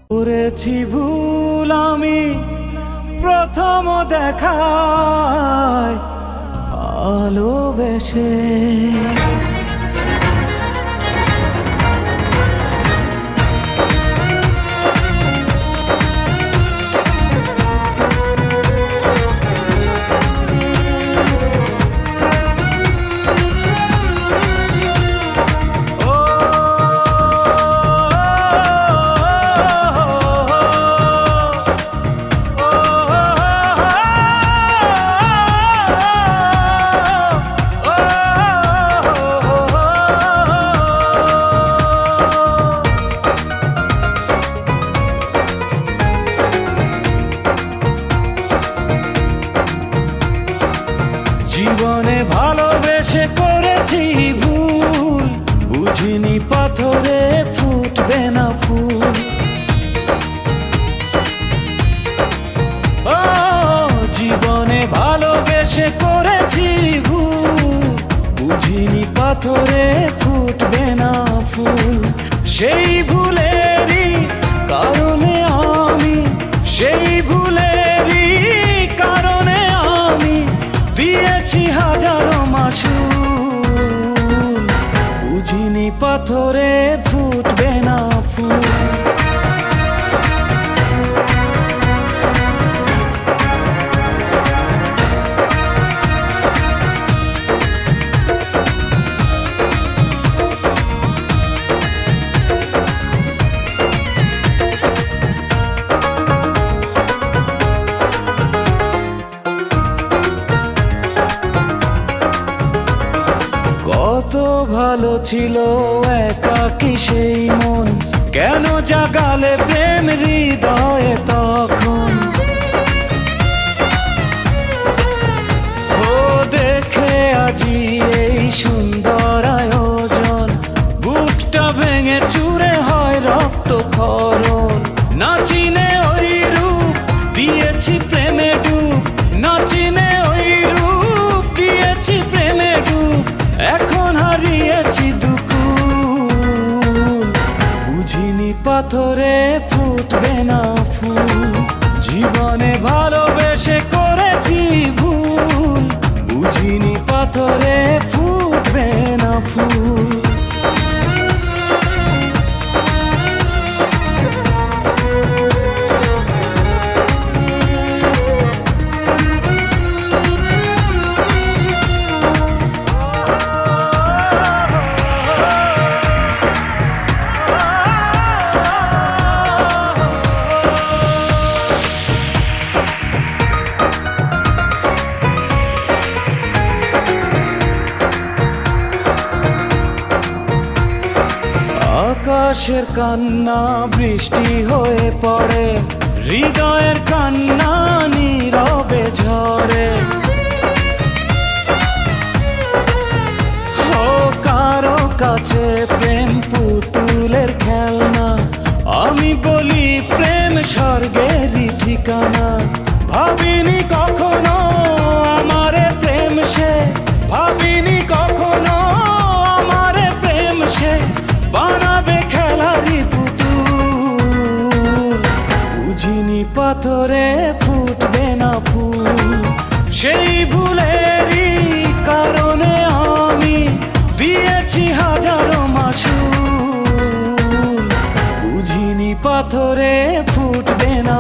করেছি ভুল আমি প্রথম দেখায় ভালোবেসে। জীবনে ভালোবেসে করেছি ভুল, বুঝিনি পাথরে ফুটবে না ফুল। ও জীবনে ভালোবেসে করেছি ভুল, বুঝিনি পাথরে ফুটবে না ফুল। সেই ভুলেরই কারণে আমি, সেই ভুলেরই কারণে আমি দিয়েছি হাজারো মাসুল, বুঝিনি পাথরে ফুটবে না ফুল। কত ভালো ছিল একাকী সেই মন, কেন জাগালে প্রেম হৃদয়ে তখন। ও দেখে আজি এই সুন্দর আয়োজন, বুকটা ভেঙে চুরে হয় রক্ত ক্ষরণ। না চিনে ওই রূপ দিয়েছি প্রেমে ডুব, না চিনে ওই রূপ দিয়েছি প্রেমে ডুব। এখন হারিয়েছি দুকুল, বুঝিনি পাথরে ফুটবে না ফুল। জীবনে ভালোবেসে করেছি ভুল, বুঝিনি পাথরে ফুটবে না ফুল। আকাশের কান্না বৃষ্টি হয়ে পড়ে, হৃদয়ের কান্না নীরবে ঝরে। ও কারো কাছে প্রেম পুতুলের খেলনা, আমি বলি প্রেম স্বর্গেরই ঠিকানা। ভাবিনি কখনো আমারে প্রেম সে, ভাবিনি কখনো আমারে প্রেম সে বানাবে খেলারি পুতুল, বুঝিনি পাথরে ফুটবে না ফুল। সেই ভুলেরই কারণে আমি দিয়েছি হাজারো মাসুল, বুঝিনি পাথরে ফুটবে না